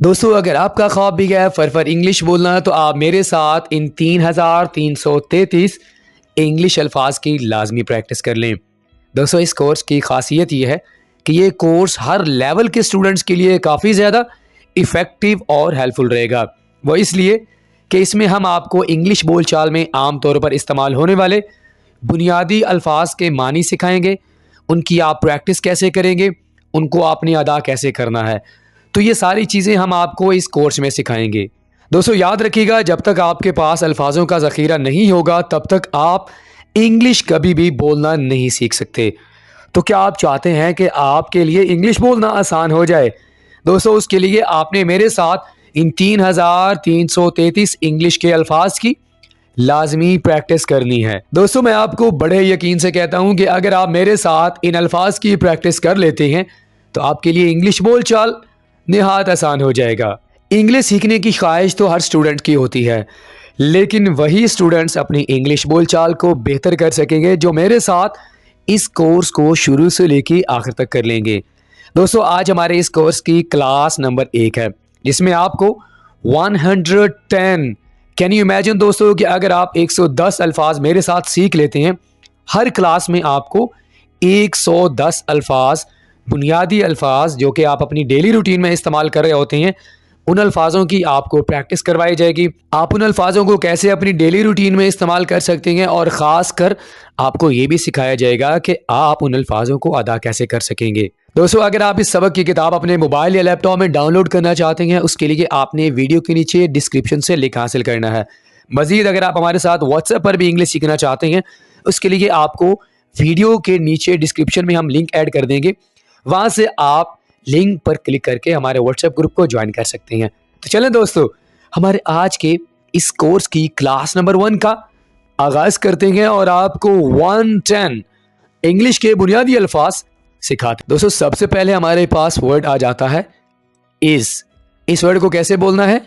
दोस्तों, अगर आपका ख्वाब भी है फर इंग्लिश बोलना, तो आप मेरे साथ इन 3333 इंग्लिश अल्फाज की लाजमी प्रैक्टिस कर लें। दोस्तों, इस कोर्स की खासियत ये है कि ये कोर्स हर लेवल के स्टूडेंट्स के लिए काफ़ी ज़्यादा इफ़ेक्टिव और हेल्पफुल रहेगा। वो इसलिए कि इसमें हम आपको इंग्लिश बोलचाल में आम तौर पर इस्तेमाल होने वाले बुनियादी अल्फाज के मानी सिखाएंगे, उनकी आप प्रैक्टिस कैसे करेंगे, उनको आपने अदा कैसे करना है। तो ये सारी चीज़ें हम आपको इस कोर्स में सिखाएंगे। दोस्तों, याद रखिएगा, जब तक आपके पास अल्फाजों का ज़ख़ीरा नहीं होगा तब तक आप इंग्लिश कभी भी बोलना नहीं सीख सकते। तो क्या आप चाहते हैं कि आपके लिए इंग्लिश बोलना आसान हो जाए? दोस्तों, उसके लिए आपने मेरे साथ इन 3333 इंग्लिश के अल्फाज की लाजमी प्रैक्टिस करनी है। दोस्तों, मैं आपको बड़े यकीन से कहता हूं कि अगर आप मेरे साथ इन अल्फाज की प्रैक्टिस कर लेते हैं तो आपके लिए इंग्लिश बोलचाल निहायत आसान हो जाएगा। इंग्लिश सीखने की ख्वाहिश तो हर स्टूडेंट की होती है, लेकिन वही स्टूडेंट्स अपनी इंग्लिश बोलचाल को बेहतर कर सकेंगे जो मेरे साथ इस कोर्स को शुरू से लेकर आखिर तक कर लेंगे। दोस्तों, आज हमारे इस कोर्स की क्लास नंबर 1 है, जिसमें आपको 110 कैन यू इमेजिन दोस्तों कि अगर आप 110 अल्फाज मेरे साथ सीख लेते हैं, हर क्लास में आपको 110 अल्फाज, बुनियादी अल्फाज जो कि आप अपनी डेली रूटीन में इस्तेमाल कर रहे होते हैं, उन अल्फाजों की आपको प्रैक्टिस करवाई जाएगी। आप उन अल्फाजों को कैसे अपनी डेली रूटीन में इस्तेमाल कर सकते हैं, और ख़ास कर आपको ये भी सिखाया जाएगा कि आप उन अल्फाजों को अदा कैसे कर सकेंगे। दोस्तों, अगर आप इस सबक की किताब अपने मोबाइल या लैपटॉप में डाउनलोड करना चाहते हैं, उसके लिए आपने वीडियो के नीचे डिस्क्रिप्शन से लिंक हासिल करना है। मजीद अगर आप हमारे साथ व्हाट्सएप पर भी इंग्लिश सीखना चाहते हैं, उसके लिए आपको वीडियो के नीचे डिस्क्रिप्शन में हम लिंक ऐड कर देंगे, वहाँ से आप लिंक पर क्लिक करके हमारे व्हाट्सएप ग्रुप को ज्वाइन कर सकते हैं। तो चलें दोस्तों, हमारे आज के इस कोर्स की क्लास नंबर 1 का आगाज़ करते हैं और आपको 110 इंग्लिश के बुनियादी अल्फाज सिखाते हैं। दोस्तों, सबसे पहले हमारे पास वर्ड आ जाता है इज। इस वर्ड को कैसे बोलना है?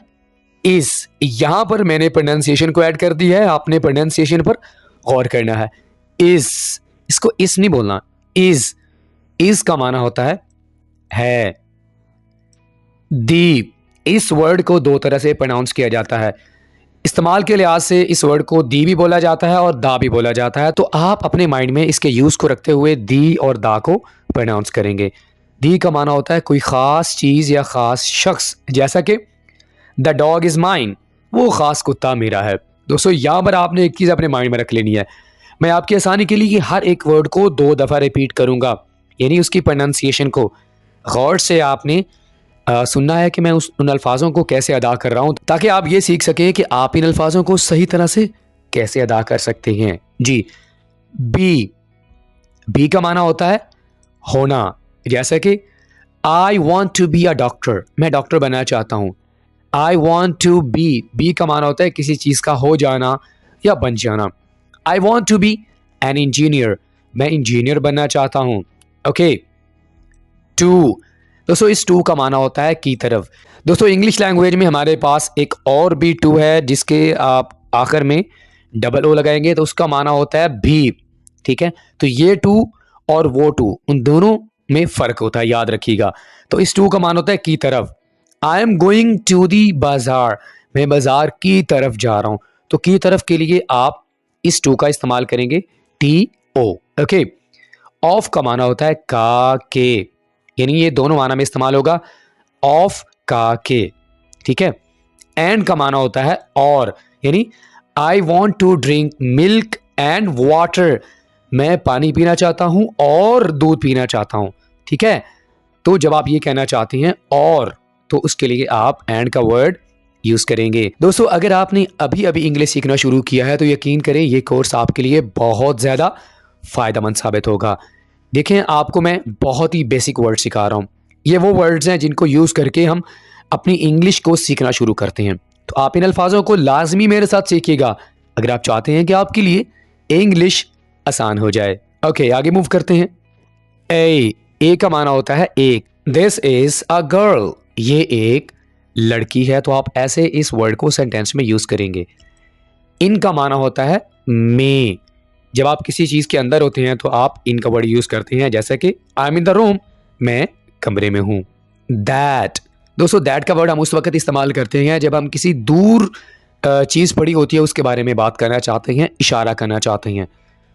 इज। यहां पर मैंने प्रोनाउंसिएशन को ऐड कर दी है, आपने प्रोनाउंसिएशन पर गौर करना है। इज, इसको इस नहीं बोलना, इज। इज का माना होता है। दी, इस वर्ड को 2 तरह से प्रोनाउंस किया जाता है। इस्तेमाल के लिहाज से इस वर्ड को दी भी बोला जाता है और दा भी बोला जाता है। तो आप अपने माइंड में इसके यूज को रखते हुए दी और दा को प्रोनाउंस करेंगे। दी का माना होता है कोई खास चीज या खास शख्स, जैसा कि द डॉग इज माइन, वो खास कुत्ता मेरा है। दोस्तों, यहां पर आपने एक चीज अपने माइंड में रख लेनी है। मैं आपकी आसानी के लिए हर एक वर्ड को 2 दफा रिपीट करूंगा, यानी उसकी प्रोनाउंसिएशन को गौर से आपने सुनना है कि मैं उन अल्फाजों को कैसे अदा कर रहा हूं, ताकि आप ये सीख सकें कि आप इन अल्फाजों को सही तरह से कैसे अदा कर सकते हैं। जी, बी। बी का माना होता है होना, जैसा कि I want to be a doctor, मैं डॉक्टर बनना चाहता हूं। I want to be, be का माना होता है किसी चीज का हो जाना या बन जाना। I want to be an engineer, मैं इंजीनियर बनना चाहता हूं। ओके। टू, दोस्तों इस टू का माना होता है की तरफ। दोस्तों, इंग्लिश लैंग्वेज में हमारे पास एक और भी टू है, जिसके आप आखिर में डबल ओ लगाएंगे तो उसका माना होता है भी। ठीक है, तो ये टू और वो टू, उन दोनों में फर्क होता है, याद रखिएगा। तो इस टू का माना होता है की तरफ। I am going to the bazaar, मैं बाजार की तरफ जा रहा हूं। तो की तरफ के लिए आप इस टू का इस्तेमाल करेंगे, टी ओ। ओके। ऑफ का माना होता है का के, यानी ये दोनों माना में इस्तेमाल होगा, ऑफ का के। ठीक है। एंड का माना होता है और, यानी I want to drink milk and water, मैं पानी पीना चाहता हूं और दूध पीना चाहता हूं। ठीक है, तो जब आप ये कहना चाहते हैं और, तो उसके लिए आप एंड का वर्ड यूज करेंगे। दोस्तों, अगर आपने अभी अभी इंग्लिश सीखना शुरू किया है तो यकीन करें ये कोर्स आपके लिए बहुत ज्यादा फायदेमंद साबित होगा। देखें, आपको मैं बहुत ही बेसिक वर्ड सिखा रहा हूं। ये वो वर्ड्स हैं जिनको यूज करके हम अपनी इंग्लिश को सीखना शुरू करते हैं। तो आप इन अल्फाजों को लाजमी मेरे साथ सीखिएगा अगर आप चाहते हैं कि आपके लिए इंग्लिश आसान हो जाए। ओके, आगे मूव करते हैं। ए का माना होता है एक। दिस इज अ गर्ल, ये एक लड़की है। तो आप ऐसे इस वर्ड को सेंटेंस में यूज करेंगे। इन का माना होता है में, जब आप किसी चीज के अंदर होते हैं तो आप इनका वर्ड यूज करते हैं, जैसे कि I am in the room, मैं कमरे में हूं। दैट, दोस्तों दैट का वर्ड हम उस वक्त इस्तेमाल करते हैं जब हम किसी दूर चीज़ पड़ी होती है उसके बारे में बात करना चाहते हैं, इशारा करना चाहते हैं।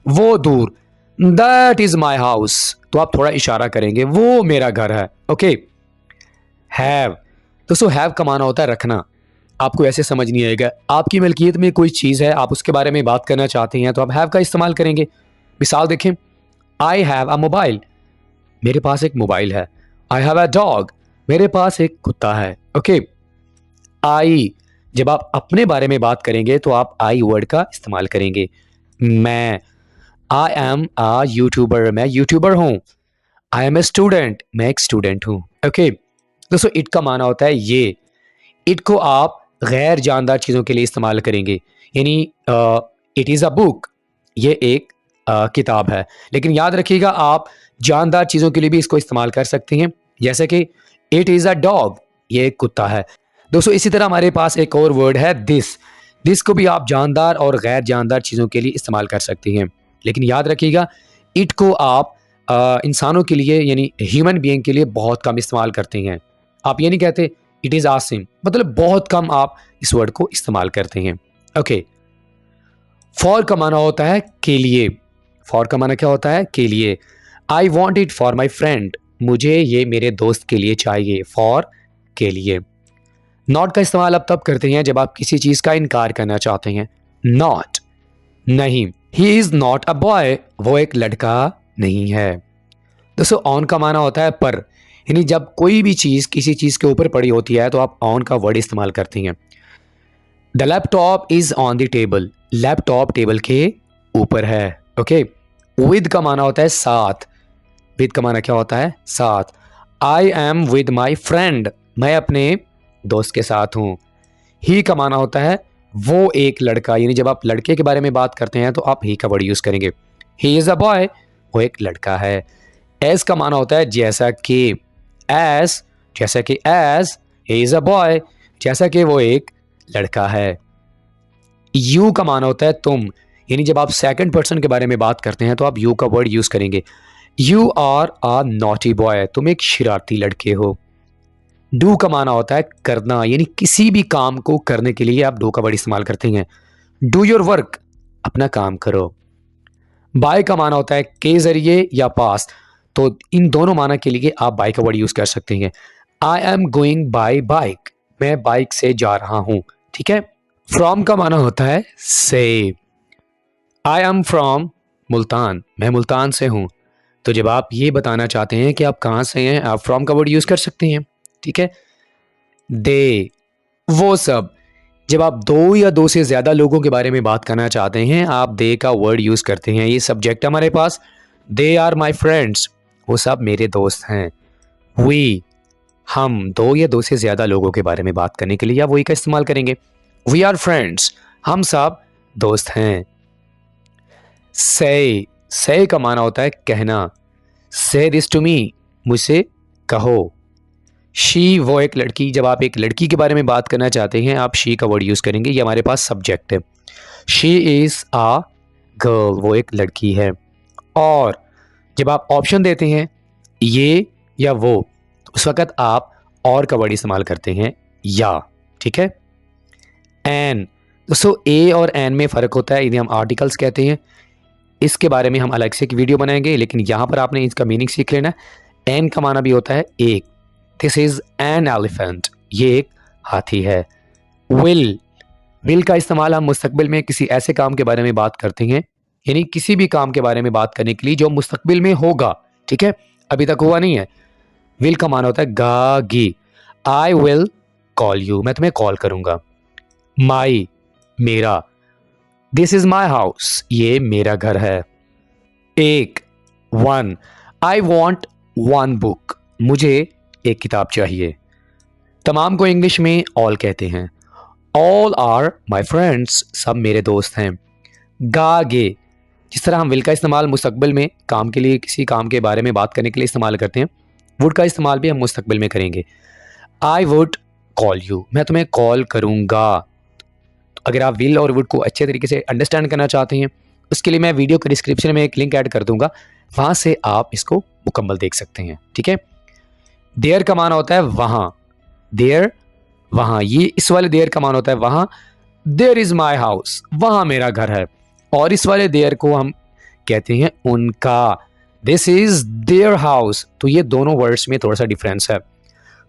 वो दूर, दैट इज़ माई हाउस, तो आप थोड़ा इशारा करेंगे, वो मेरा घर है। ओके। हैव, दोस्तों हैव का माना होता है रखना। आपको ऐसे समझ नहीं आएगा, आपकी मिल्कियत में कोई चीज़ है, आप उसके बारे में बात करना चाहते हैं तो आप हैव का इस्तेमाल करेंगे। मिसाल देखें, आई हैव अ मोबाइल, मेरे पास एक मोबाइल है। आई हैव अ डॉग, मेरे पास एक कुत्ता है। ओके। आई, जब आप अपने बारे में बात करेंगे तो आप आई वर्ड का इस्तेमाल करेंगे। मैं, आई एम अ यूट्यूबर, मैं यूट्यूबर हूँ। आई एम ए स्टूडेंट, मैं एक स्टूडेंट हूँ। ओके। दोस्तों इट का माना होता है ये। इट को आप गैर जानदार चीज़ों के लिए इस्तेमाल करेंगे, यानी इट इज़ अ बुक, ये एक किताब है। लेकिन याद रखिएगा आप जानदार चीज़ों के लिए भी इसको इस्तेमाल कर सकते हैं, जैसे कि इट इज़ अ डॉग, ये एक कुत्ता है। दोस्तों इसी तरह हमारे पास एक और वर्ड है दिस। दिस को भी आप जानदार और गैर जानदार चीज़ों के लिए इस्तेमाल कर सकते हैं, लेकिन याद रखिएगा इट को आप इंसानों के लिए यानी ह्यूमन बीइंग के लिए बहुत कम इस्तेमाल करते हैं। आप ये नहीं कहते इट इज़ आसिम, मतलब बहुत कम आप इस वर्ड को इस्तेमाल करते हैं। ओके। फॉर का माना होता है के लिए। फॉर का माना क्या होता है? के लिए। I want it for my friend, मुझे ये मेरे दोस्त के लिए चाहिए। फॉर, के लिए। नॉट का इस्तेमाल आप तब करते हैं जब आप किसी चीज़ का इनकार करना चाहते हैं। नॉट, नहीं। He is not a boy, वो एक लड़का नहीं है। दोस्तों ऑन का माना होता है पर, यानी जब कोई भी चीज़ किसी चीज़ के ऊपर पड़ी होती है तो आप ऑन का वर्ड इस्तेमाल करते हैं। The laptop is on the table, laptop table के ऊपर है। ओके। विद का माना होता है साथ। विद का माना क्या होता है? साथ। I am with my friend, मैं अपने दोस्त के साथ हूँ। ही का माना होता है वो एक लड़का, यानी जब आप लड़के के बारे में बात करते हैं तो आप ही का वर्ड यूज़ करेंगे। ही इज़ अ बॉय, वो एक लड़का है। एज का माना होता है जैसा कि। एज, जैसा कि as he is a boy, जैसा कि वो एक लड़का है। यू का माना होता है तुम, यानी जब आप सेकंड पर्सन के बारे में बात करते हैं तो आप यू का वर्ड यूज़ करेंगे। You are a naughty boy, तुम एक शरारती लड़के हो। डू का माना होता है करना, यानी किसी भी काम को करने के लिए आप डू का वर्ड इस्तेमाल करते हैं। डू योर वर्क, अपना काम करो। बाय का माना होता है के जरिए या पास, तो इन दोनों माना के लिए आप बाय का वर्ड यूज कर सकते हैं। आई एम गोइंग बाय बाइक, मैं बाइक से जा रहा हूं। ठीक है। फ्रॉम का माना होता है से। आई एम फ्रॉम मुल्तान, मैं मुल्तान से हूं। तो जब आप ये बताना चाहते हैं कि आप कहाँ से हैं, आप फ्रॉम का वर्ड यूज कर सकते हैं। ठीक है। दे, वो सब, जब आप दो या दो से ज़्यादा लोगों के बारे में बात करना चाहते हैं आप दे का वर्ड यूज़ करते हैं। ये सब्जेक्ट हमारे पास। दे आर माई फ्रेंड्स, वो सब मेरे दोस्त हैं। वी, हम दो या दो से ज़्यादा लोगों के बारे में बात करने के लिए आप वही का इस्तेमाल करेंगे। वी आर फ्रेंड्स, हम सब दोस्त हैं। से का माना होता है कहना। से दिस टू मी, मुझसे कहो। शी, वो एक लड़की, जब आप एक लड़की के बारे में बात करना चाहते हैं आप शी का वर्ड यूज़ करेंगे। ये हमारे पास सब्जेक्ट है। शी इज़ आ गर्ल, वो एक लड़की है। और जब आप ऑप्शन देते हैं ये या वो, तो उस वक़्त आप और का वर्ड इस्तेमाल करते हैं या। ठीक है। एन, दोस्तों ए और एन में फ़र्क होता है, इन्हें हम आर्टिकल्स कहते हैं। इसके बारे में हम अलग से एक वीडियो बनाएंगे, लेकिन यहाँ पर आपने इसका मीनिंग सीख लेना। एन का माना भी होता है एक। दिस इज़ एन एलिफेंट, ये एक हाथी है। विल का इस्तेमाल हम मुस्तकबिल में किसी ऐसे काम के बारे में बात करते हैं, यानी किसी भी काम के बारे में बात करने के लिए जो मुस्तकबिल में होगा। ठीक है, अभी तक हुआ नहीं है। विल का माना होता है गागी। आई विल कॉल यू, मैं तुम्हें कॉल करूंगा। माई, मेरा। दिस इज माई हाउस, ये मेरा घर है। एक, one, I want one book, मुझे एक किताब चाहिए। तमाम को इंग्लिश में ऑल कहते हैं। ऑल आर माई फ्रेंड्स, सब मेरे दोस्त हैं। गागे, जिस तरह हम विल का इस्तेमाल मुस्तकबिल में काम के लिए किसी काम के बारे में बात करने के लिए इस्तेमाल करते हैं, वुड का इस्तेमाल भी हम मुस्तकबिल में करेंगे। आई वुड कॉल यू, मैं तुम्हें कॉल करूँगा। तो अगर आप विल और वुड को अच्छे तरीके से अंडरस्टैंड करना चाहते हैं, उसके लिए मैं वीडियो के डिस्क्रिप्शन में एक लिंक ऐड कर दूंगा, वहाँ से आप इसको मुकम्मल देख सकते हैं। ठीक है। देयर का माना होता है वहाँ। देयर वहाँ, ये इस वाले देयर का मान होता है वहाँ। देयर इज माई हाउस, वहाँ मेरा घर है। और इस वाले देयर को हम कहते हैं उनका, दिस इज देयर हाउस। तो ये दोनों वर्ड्स में थोड़ा सा डिफरेंस है।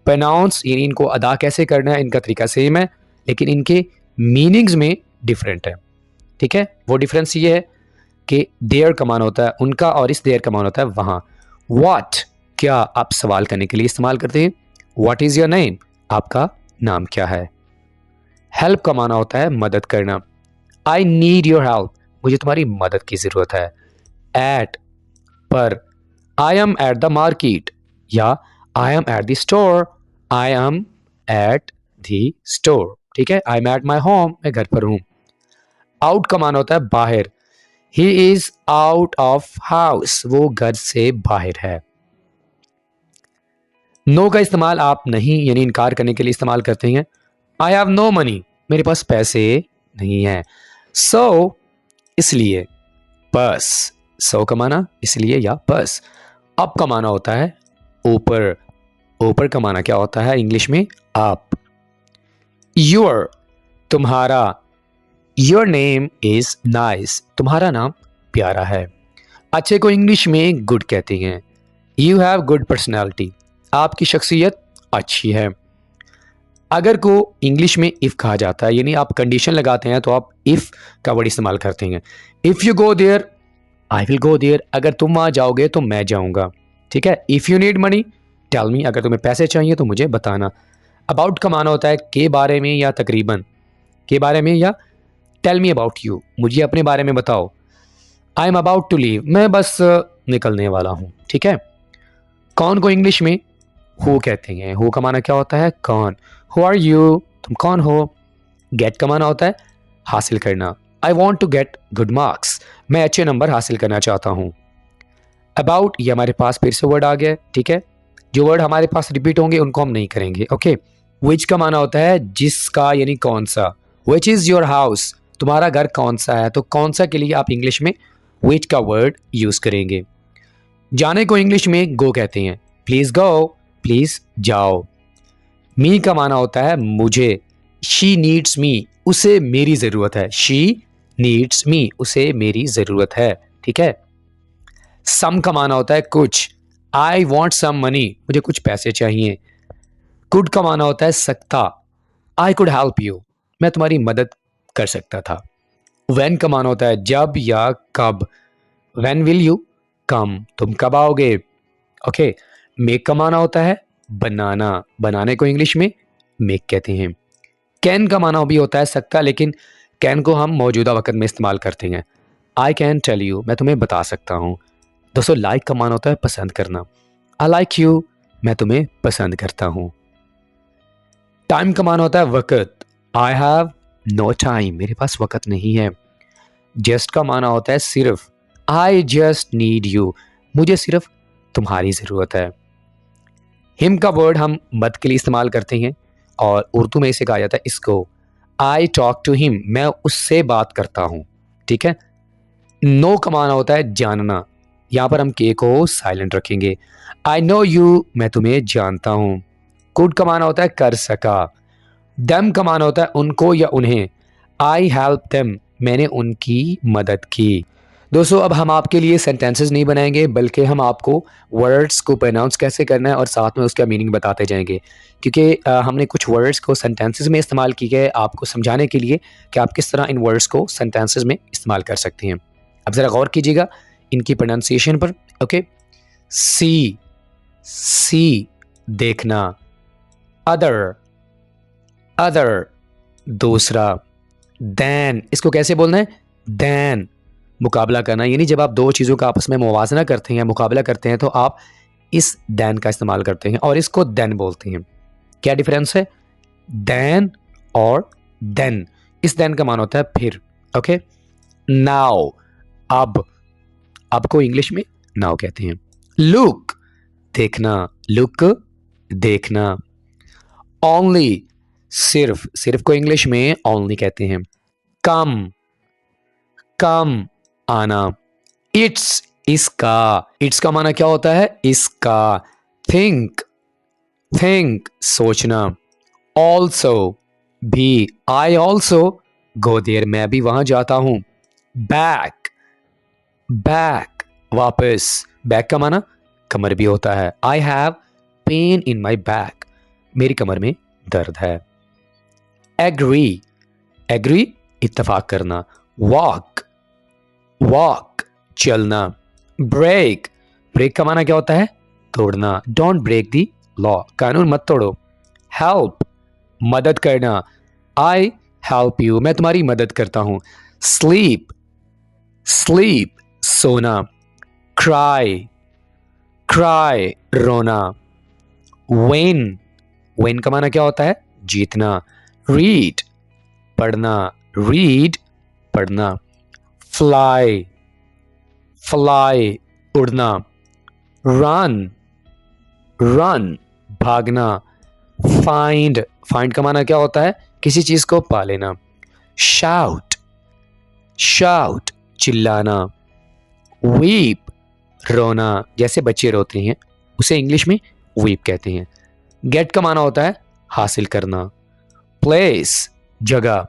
प्रोनाउंस यानी इनको अदा कैसे करना है, इनका तरीका सेम है लेकिन इनके मीनिंग्स में डिफरेंट है। ठीक है, वो डिफरेंस ये है कि देयर का मान होता है उनका और इस देयर का मान होता है वहाँ। व्हाट, क्या आप सवाल करने के लिए इस्तेमाल करते हैं। व्हाट इज योर नेम, आपका नाम क्या है। हेल्प का माना होता है मदद करना। आई नीड योर हेल्प, मुझे तुम्हारी मदद की जरूरत है। एट, पर। I am at the market या I am at the store, I am at the store. ठीक है, I am at my home, मैं घर पर हूं। आउट का माना होता है बाहर। He is out of house, वो घर से बाहर है। नो का इस्तेमाल आप नहीं यानी इनकार करने के लिए इस्तेमाल करते हैं। आई हैव नो मनी, मेरे पास पैसे नहीं है। सो, इसलिए। बस, सो का माना इसलिए या बस। अप का माना होता है ऊपर। ऊपर का माना क्या होता है इंग्लिश में, अप। योर, तुम्हारा। योर नेम इज नाइस, तुम्हारा नाम प्यारा है। अच्छे को इंग्लिश में गुड कहते हैं। यू हैव गुड पर्सनैलिटी, आपकी शख्सियत अच्छी है। अगर को इंग्लिश में इफ़ कहा जाता है यानी आप कंडीशन लगाते हैं तो आप इफ़ का वर्ड इस्तेमाल करते हैं। If you go there, I will go there, अगर तुम वहाँ जाओगे तो मैं जाऊँगा। ठीक है, if you need money tell me, अगर तुम्हें पैसे चाहिए तो मुझे बताना। अबाउट का माना होता है के बारे में या तकरीबन, के बारे में या टेल मी अबाउट यू, मुझे अपने बारे में बताओ। I am about to leave, मैं बस निकलने वाला हूँ। ठीक है, कौन को इंग्लिश में हु कहते हैं। हु का माना क्या होता है, कौन। हु आर यू, तुम कौन हो। गेट का माना होता है हासिल करना। I want to get good marks, मैं अच्छे नंबर हासिल करना चाहता हूँ। अबाउट, ये हमारे पास फिर से वर्ड आ गया। ठीक है, जो वर्ड हमारे पास रिपीट होंगे उनको हम नहीं करेंगे। ओके, विच का माना होता है जिसका यानी कौन सा। विच इज़ योर हाउस, तुम्हारा घर कौन सा है। तो कौन सा के लिए आप इंग्लिश में विच का वर्ड यूज़ करेंगे। जाने को इंग्लिश में गो कहते हैं। प्लीज़ गो, प्लीज़ जाओ। मी का माना होता है मुझे। शी नीड्स मी, उसे मेरी ज़रूरत है। शी नीड्स मी, उसे मेरी ज़रूरत है। ठीक है, सम का माना होता है कुछ। आई वॉन्ट सम मनी, मुझे कुछ पैसे चाहिए। कुड का माना होता है सकता। आई कुड हेल्प यू, मैं तुम्हारी मदद कर सकता था। व्हेन का माना होता है जब या कब। व्हेन विल यू कम, तुम कब आओगे। ओके, मेक का माना होता है बनाना। बनाने को इंग्लिश में मेक कहते हैं। कैन का माना भी होता है सकता, लेकिन कैन को हम मौजूदा वक्त में इस्तेमाल करते हैं। आई कैन टेल यू, मैं तुम्हें बता सकता हूँ। दोस्तों, लाइक का माना होता है पसंद करना। आई लाइक यू, मैं तुम्हें पसंद करता हूँ। टाइम का माना होता है वक्त। आई हैव नो टाइम, मेरे पास वक्त नहीं है। जस्ट का माना होता है सिर्फ। आई जस्ट नीड यू, मुझे सिर्फ तुम्हारी ज़रूरत है। हिम का वर्ड हम मत के लिए इस्तेमाल करते हैं और उर्दू में इसे कहा जाता है इसको। आई टॉक टू हिम, मैं उससे बात करता हूँ। ठीक है, नो का माना होता है जानना। यहाँ पर हम के को साइलेंट रखेंगे। आई नो यू, मैं तुम्हें जानता हूँ। कुड का माना होता है कर सका। देम का माना होता है उनको या उन्हें। आई हेल्प देम, मैंने उनकी मदद की। दोस्तों, अब हम आपके लिए सेंटेंसेस नहीं बनाएंगे बल्कि हम आपको वर्ड्स को प्रोनाउंस कैसे करना है और साथ में उसका मीनिंग बताते जाएंगे, क्योंकि हमने कुछ वर्ड्स को सेंटेंसेस में इस्तेमाल किए है आपको समझाने के लिए कि आप किस तरह इन वर्ड्स को सेंटेंसेस में इस्तेमाल कर सकते हैं। अब ज़रा गौर कीजिएगा इनकी प्रोनाउंसिएशन पर। ओके, सी, सी देखना। अदर, अदर दूसरा। दैन, इसको कैसे बोलना है, दैन मुकाबला करना, यानी जब आप दो चीज़ों का आपस में मुवाजना करते हैं, मुकाबला करते हैं, तो आप इस दैन का इस्तेमाल करते हैं और इसको देन बोलते हैं। क्या डिफरेंस है, दैन और देन। इस देन का मान होता है फिर। ओके, नाउ, अब को इंग्लिश में नाउ कहते हैं। लुक देखना, लुक देखना। ओनली सिर्फ, सिर्फ को इंग्लिश में ओनली कहते हैं। कम, कम आना। इट्स, इसका, इट्स का माना क्या होता है इसका। थिंक, थिंक सोचना। ऑल्सो भी, आई ऑल्सो गो देयर, मैं भी वहां जाता हूं। बैक, बैक वापस, बैक का माना कमर भी होता है। I have pain in my back, मेरी कमर में दर्द है। एग्री, एग्री इत्तेफाक करना। वॉक, वॉक चलना। ब्रेक, ब्रेक का माना क्या होता है? तोड़ना। डोंट ब्रेक दी लॉ, कानून मत तोड़ो। हेल्प, मदद करना। आई हेल्प यू, मैं तुम्हारी मदद करता हूं। स्लीप, स्लीप सोना। क्राई, क्राई रोना। विन, विन का माना क्या होता है? जीतना। रीड, पढ़ना। रीड पढ़ना। फ्लाई, फ्लाई उड़ना। रन, रन भागना। फाइंड, फाइंड का माना क्या होता है? किसी चीज को पा लेना। शाउट, शाउट चिल्लाना। वीप रोना, जैसे बच्चे रोते हैं उसे इंग्लिश में वीप कहते हैं। गेट का माना होता है हासिल करना। प्लेस जगह।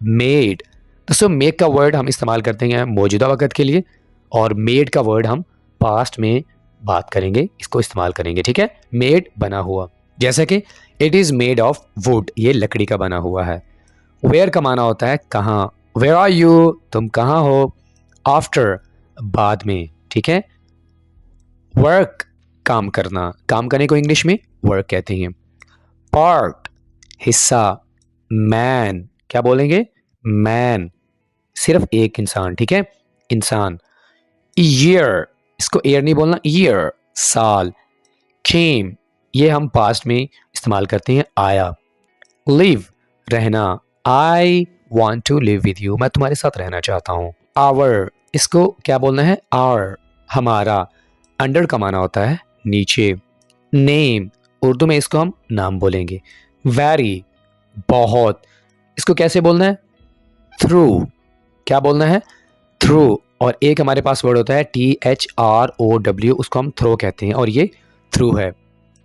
मेड, दोस्तों मेक का वर्ड हम इस्तेमाल करते हैं मौजूदा वक्त के लिए, और मेड का वर्ड हम पास्ट में बात करेंगे, इसको इस्तेमाल करेंगे, ठीक है। मेड बना हुआ, जैसे कि it is made of would, ये लकड़ी का बना हुआ है। वेयर का माना होता है कहाँ। वेयर आर यू, तुम कहाँ हो। आफ्टर बाद में, ठीक है। वर्क काम करना, काम करने को इंग्लिश में वर्क कहते हैं। पार्ट हिस्सा। मैन, क्या बोलेंगे? मैन, सिर्फ एक इंसान, ठीक है, इंसान। ईयर, इसको ईयर नहीं बोलना, ईयर साल। केम, ये हम पास्ट में इस्तेमाल करते हैं आया। लिव रहना। I want to live with you, मैं तुम्हारे साथ रहना चाहता हूँ। आवर, इसको क्या बोलना है? आवर हमारा। अंडर का माना होता है नीचे। नेम, उर्दू में इसको हम नाम बोलेंगे। वेरी बहुत, इसको कैसे बोलना है? थ्रू, क्या बोलना है? थ्रू। और एक हमारे पास वर्ड होता है THROW, उसको हम थ्रो कहते हैं और ये थ्रू है।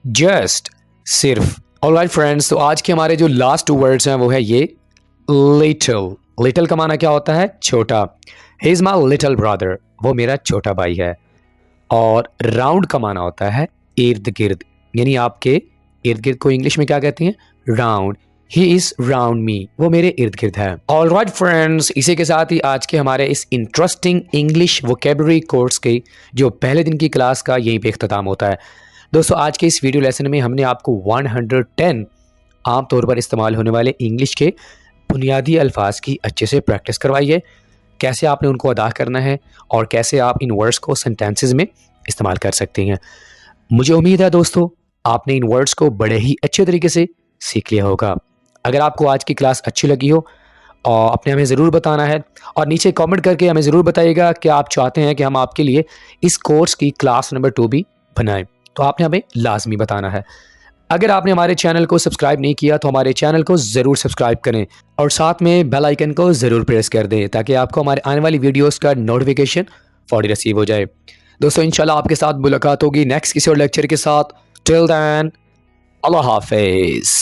जस्ट सिर्फ। ऑलराइट फ्रेंड्स, तो आज के हमारे जो लास्ट टू वर्ड्स हैं वो है ये लिटिल। लिटिल का माना क्या होता है? छोटा। He is my little brother, वो मेरा छोटा भाई है। और राउंड का माना होता है इर्द गिर्द, यानी आपके इर्द गिर्द को इंग्लिश में क्या कहते हैं? राउंड। ही इज राउंड मी, वो मेरे इर्द गिर्द है। ऑलराइट फ्रेंड्स, इसी के साथ ही आज के हमारे इस इंटरेस्टिंग इंग्लिश वोकेबलरी कोर्स के जो पहले दिन की क्लास का यहीं पे इख्तिताम होता है। दोस्तों आज के इस वीडियो लेसन में हमने आपको 110 आमतौर पर इस्तेमाल होने वाले इंग्लिश के बुनियादी अल्फाज की अच्छे से प्रैक्टिस करवाई है, कैसे आपने उनको अदा करना है और कैसे आप इन वर्ड्स को सेंटेंसेस में इस्तेमाल कर सकते हैं। मुझे उम्मीद है दोस्तों आपने इन वर्ड्स को बड़े ही अच्छे तरीके से सीख लिया होगा। अगर आपको आज की क्लास अच्छी लगी हो और आपने हमें ज़रूर बताना है, और नीचे कमेंट करके हमें ज़रूर बताइएगा कि आप चाहते हैं कि हम आपके लिए इस कोर्स की क्लास नंबर 2 भी बनाएं, तो आपने हमें लाजमी बताना है। अगर आपने हमारे चैनल को सब्सक्राइब नहीं किया तो हमारे चैनल को ज़रूर सब्सक्राइब करें और साथ में बेल आइकन को ज़रूर प्रेस कर दें ताकि आपको हमारे आने वाली वीडियोस का नोटिफिकेशन फौरी रिसीव हो जाए। दोस्तों इंशाल्लाह आपके साथ मुलाकात होगी नेक्स्ट किसी और लेक्चर के साथ। टिल देन, अल्लाह हाफिज़।